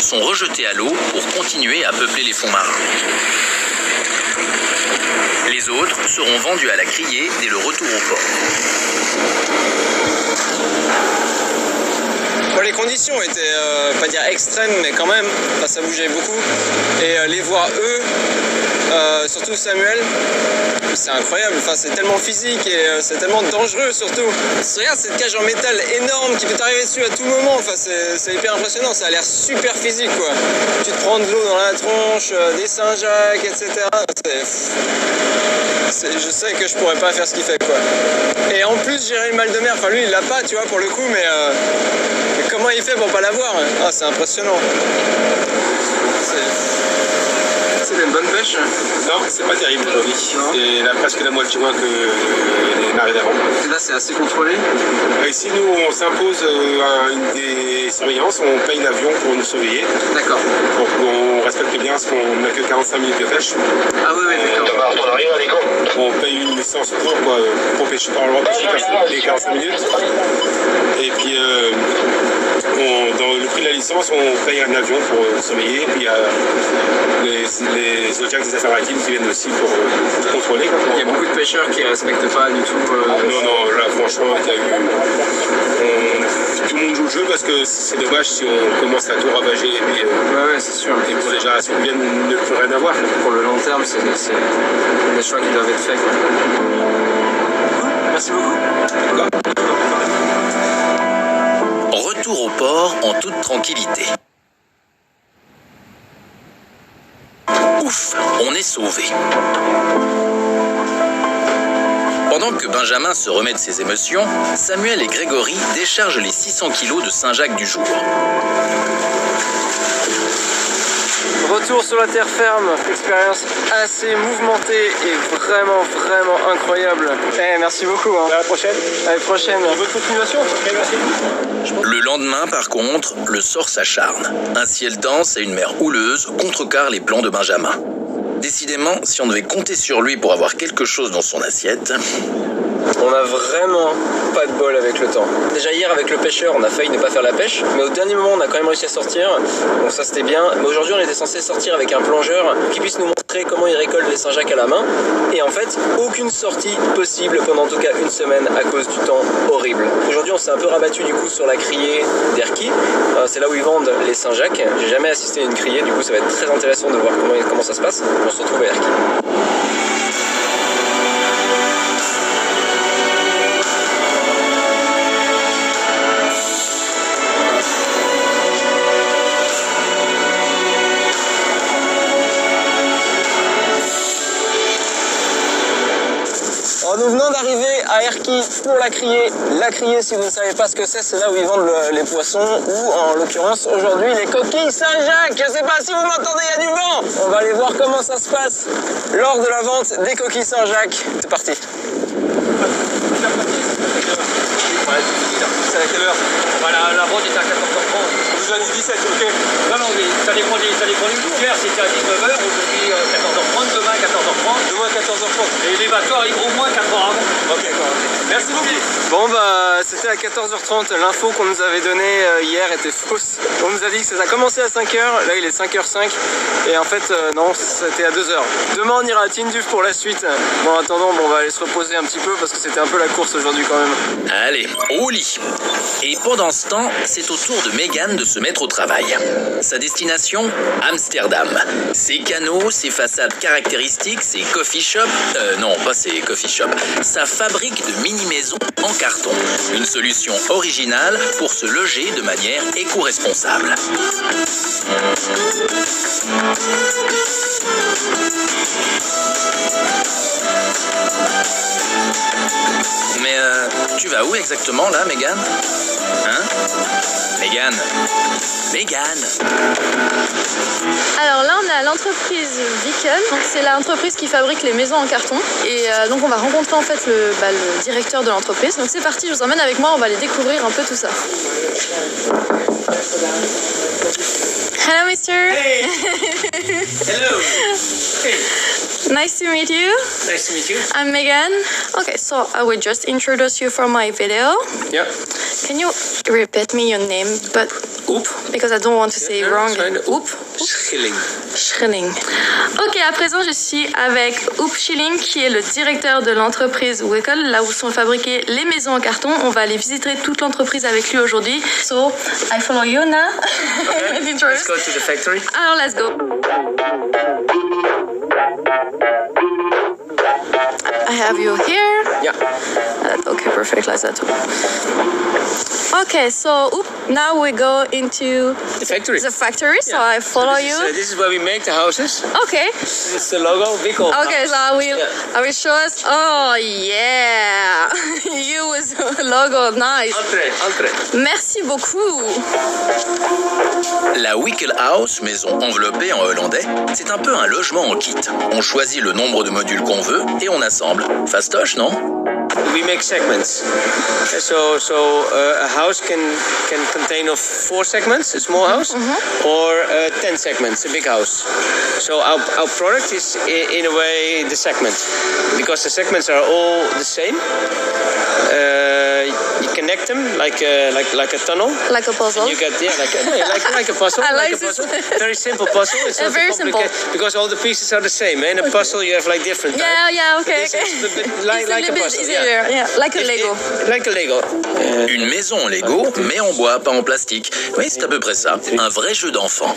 sont rejetés à l'eau pour continuer à peupler les fonds marins. Les autres seront vendus à la criée dès le retour au port. Bon, les conditions étaient pas dire extrêmes, mais quand même, ça bougeait beaucoup. Et les voir eux, surtout Samuel, c'est incroyable. C'est tellement physique et c'est tellement dangereux surtout. Regarde cette cage en métal énorme qui peut t'arriver dessus à tout moment. C'est hyper impressionnant. Ça a l'air super physique quoi. Tu te prends de l'eau dans la tronche, des Saint-Jacques, etc. Je sais que je pourrais pas faire ce qu'il fait quoi. Et en plus gérer le mal de mer. Lui il l'a pas, tu vois, pour le coup, mais comment il fait pour pas l'avoir? C'est impressionnant. C'est une bonne pêche? Non, c'est pas terrible aujourd'hui. C'est presque la moitié moins que les marées d'avant. Là, c'est assez contrôlé. Ici, nous, on s'impose des surveillances. On paye l'avion pour nous surveiller. D'accord. Pour qu'on respecte bien, parce qu'on n'a que 45 minutes de pêche. Ah oui, d'accord. On paye une licence pour pêcher par le droit de pêcher les 45 minutes. Et puis, dans le prix de la licence, on paye un avion pour surveiller. Et puis, les audiences des affaires maritimes qui viennent aussi pour contrôler. Il y a beaucoup de pêcheurs qui ne respectent pas du tout. Non, là franchement, tout le monde joue le jeu parce que c'est dommage si on commence à tout ravager et puis ouais, c'est sûr. Et pour les générations qui viennent ne plus rien avoir. Pour le long terme, c'est des choix qui doivent être faits. Quoi. Merci beaucoup. Retour au port en toute tranquillité. Ouf, on est sauvé. Pendant que Benjamin se remet de ses émotions, Samuel et Grégory déchargent les 600 kilos de Saint-Jacques du jour. Retour sur la terre ferme, expérience assez mouvementée et vraiment incroyable. Merci beaucoup. À la prochaine. À la prochaine. Bonne continuation. Merci. Le lendemain, par contre, le sort s'acharne. Un ciel dense et une mer houleuse contrecarrent les plans de Benjamin. Décidément, si on devait compter sur lui pour avoir quelque chose dans son assiette... On a vraiment pas de bol avec le temps. Déjà hier avec le pêcheur, on a failli ne pas faire la pêche, mais au dernier moment on a quand même réussi à sortir, donc ça c'était bien. Mais aujourd'hui on était censé sortir avec un plongeur qui puisse nous montrer comment il récolte les Saint-Jacques à la main. Et en fait, aucune sortie possible pendant en tout cas une semaine à cause du temps horrible. Aujourd'hui on s'est un peu rabattu du coup sur la criée d'Erquy. C'est là où ils vendent les Saint-Jacques. J'ai jamais assisté à une criée, du coup ça va être très intéressant de voir comment ça se passe. On se retrouve à Erquy. Nous venons d'arriver à Erquy pour la criée. La criée, si vous ne savez pas ce que c'est là où ils vendent les poissons ou en l'occurrence aujourd'hui les coquilles Saint-Jacques. Je ne sais pas si vous m'entendez, il y a du vent. On va aller voir comment ça se passe lors de la vente des coquilles Saint-Jacques. C'est parti. C'est à quelle heure? Voilà, la vente est à 14h30. Vous avez dit 17, ok. Non, ça dépend du jour. Hier c'était à 19h, aujourd'hui 14h30, demain 14h30. Demain 14h30. Et les bateaux arriveront au moins 4 heures avant. Ok, quoi. Merci beaucoup. Bon c'était à 14h30, l'info qu'on nous avait donnée hier était fausse. On nous a dit que ça a commencé à 5h, là il est 5h05 et en fait non, c'était à 2h. Demain on ira à Tindouf pour la suite. Bon en attendant, on va aller se reposer un petit peu parce que c'était un peu la course aujourd'hui quand même. Allez, au lit. Et pendant ce temps, c'est au tour de Megan de se mettre au travail. Sa destination, Amsterdam. Ses canaux, ses façades caractéristiques, ses coffee shops... non, pas ses coffee shops. Sa fabrique de mini-maisons en carton. Une solution originale pour se loger de manière éco-responsable. Mais tu vas où exactement là, Megan? Hein? Megan? Alors là, on est à l'entreprise Viken. C'est l'entreprise qui fabrique les maisons en carton. Et donc, on va rencontrer en fait le directeur de l'entreprise. Donc, c'est parti, je vous emmène avec moi. On va aller découvrir un peu tout ça. Hello, mister. Hey. Hello. Hey. Nice to meet you. Nice to meet you. I'm Megan. Okay, so I will just introduce you for my video. Yeah. Can you repeat me your name, but Oep. because I don't want to say wrong. Oep. Schilling. Schilling. Ok, à présent, je suis avec Oep Schilling, qui est le directeur de l'entreprise Wickel, là où sont fabriquées les maisons en carton. On va aller visiter toute l'entreprise avec lui aujourd'hui. So, I follow you now. Okay. Let's go to the factory. Alors, let's go. I have you here. Yeah. Okay, perfect, like that. Okay, so now we go into The factory. the factory, so I follow you. This is where we make the houses. Okay. It's the logo, Wickel. Okay, so I will show us. Oh yeah, you with logo, nice. Entree. Merci beaucoup. La Wickel House, maison enveloppée en hollandais, c'est un peu un logement en kit. On choisit le nombre de modules qu'on veut et on assemble. Fastoche, non? We make segments. So a house can contain of 4 segments, a small house, or 10 segments, a big house. So our product is in a way the segment, because the segments are all the same. You connect them like a tunnel. Like a puzzle. You get like a puzzle. I like a puzzle. this. Very simple puzzle. It's not Very simple. because all the pieces are the same. In a puzzle you have like different. Yeah, okay. This is It's like a a little bit puzzle. easier, yeah, like a Lego. Like a Lego. Une maison en Lego, mais en bois, pas en plastique. Oui, c'est à peu près ça. Un vrai jeu d'enfant.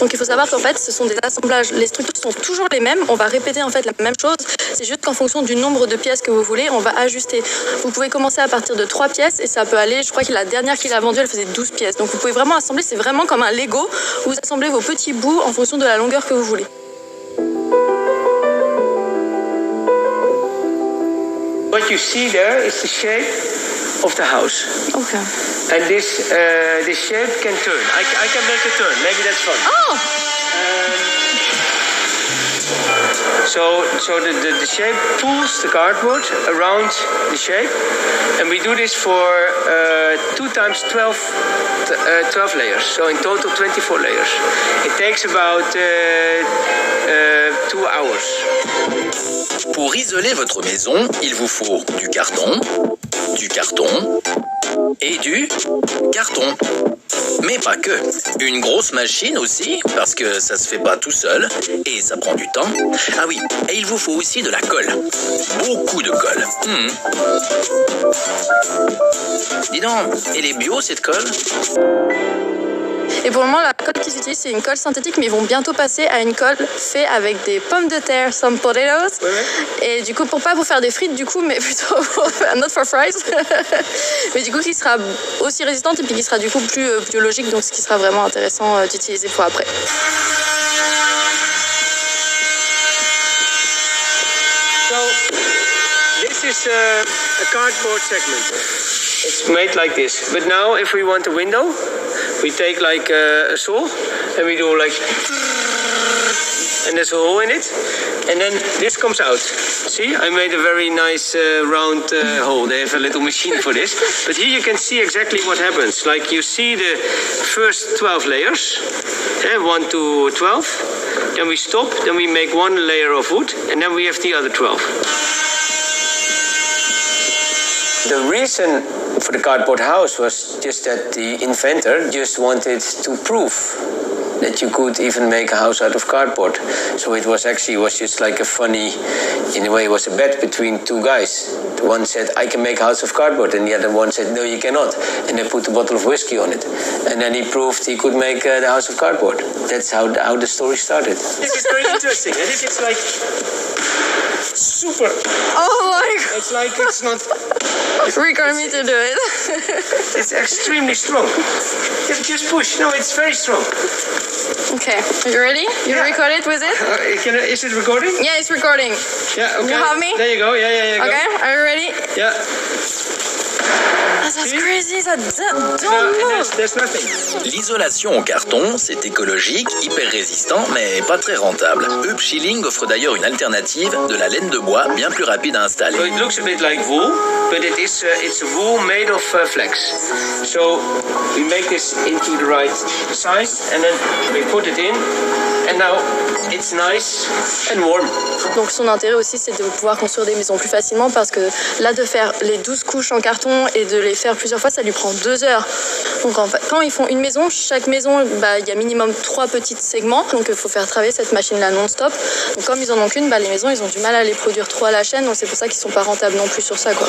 Donc il faut savoir qu'en fait, ce sont des assemblages. Les structures sont toujours les mêmes. On va répéter en fait la même chose. C'est juste qu'en fonction du nombre de pièces que vous voulez, on va ajuster. Vous pouvez commencer à partir de 3 pièces et ça peut aller. Je crois que la dernière qu'il a vendue, elle faisait 12 pièces. Donc vous pouvez vraiment assembler. C'est vraiment comme un Lego. Vous assemblez vos petits bouts en fonction de la longueur que vous voulez. What you see there is the shape of the house. Okay. And this shape can turn. I can make a turn. Maybe that's fun. Oh! So the shape pulls the cardboard around the shape, and we do this for 2 times 12 layers. So in total 24 layers. It takes about 2 hours. Pour isoler votre maison, il vous faut du carton et du carton. Mais pas que. Une grosse machine aussi, parce que ça se fait pas tout seul et ça prend du temps. Ah oui, et il vous faut aussi de la colle. Beaucoup de colle. Dis donc, elle est bio cette colle? Et pour le moment, la colle qu'ils utilisent, c'est une colle synthétique, mais ils vont bientôt passer à une colle faite avec des pommes de terre, some potatoes. Oui. Et du coup, pour pas vous faire des frites, du coup, mais plutôt pour faire, not for fries. Mais du coup, qui sera aussi résistante et puis qui sera du coup plus biologique, donc ce qui sera vraiment intéressant d'utiliser pour après. So this is a cardboard segment. It's made like this. But now if we want a window, we take like a saw and we do like, and there's a hole in it, and then this comes out. See, I made a very nice round hole. They have a little machine for this. But here you can see exactly what happens. Like you see the first 12 layers, 1 to 12. Then we stop, then we make 1 layer of wood, and then we have the other 12. The reason for the cardboard house was just that the inventor just wanted to prove that you could even make a house out of cardboard. So it was just like a funny, in a way it was a bet between 2 guys. The one said, I can make a house of cardboard, and the other one said, no, you cannot. And they put a bottle of whiskey on it. And then he proved he could make the house of cardboard. That's how the story started. This is very interesting. I think it's like super. Oh my god! It's like it's not. Record me to do it. It's extremely strong. Just push. No, it's very strong. Okay, are you ready? You record it with it? Is it recording? Yeah, it's recording. Yeah, okay. You have me? There you go. Yeah. Okay, are you ready? Yeah. That's crazy, that don't No, move. there's nothing. L'isolation en carton, c'est écologique, hyper résistant, mais pas très rentable. Oep Schilling offre d'ailleurs une alternative, de la laine de bois bien plus rapide à installer. So it looks a bit like wool, but it's wool made of flax. So we make this into the right size, and then we put it in, and now it's nice and warm. Donc son intérêt aussi, c'est de pouvoir construire des maisons plus facilement parce que là, de faire les 12 couches en carton et de les faire plusieurs fois, ça lui prend 2 heures. Donc en fait, quand ils font une maison, chaque maison, il y a minimum 3 petits segments. Donc il faut faire travailler cette machine-là non-stop. Donc comme ils en ont qu'une, les maisons, ils ont du mal à les produire trop à la chaîne. Donc c'est pour ça qu'ils sont pas rentables non plus sur ça, quoi.